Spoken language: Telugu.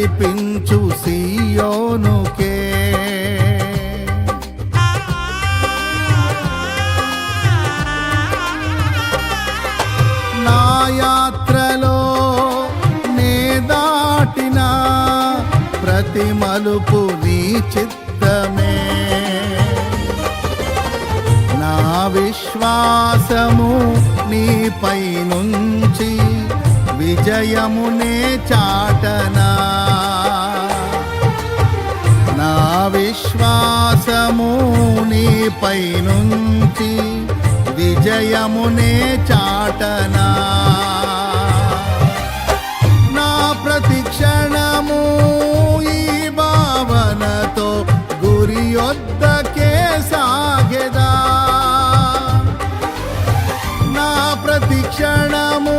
నడిపించు సియోనుకే. నా యాత్రలో నే దాటిన ప్రతి మలుపు నీ చిత్తమే. నా విశ్వాసము నీపై నుంచి విజయమునే చాటనా. నా విశ్వాసము నీపై నుంచి విజయమునే చాటనా. నా ప్రతి క్షణము ఈ భావనతో గురి యొద్దకే సాగెదా. నా ప్రతి క్షణము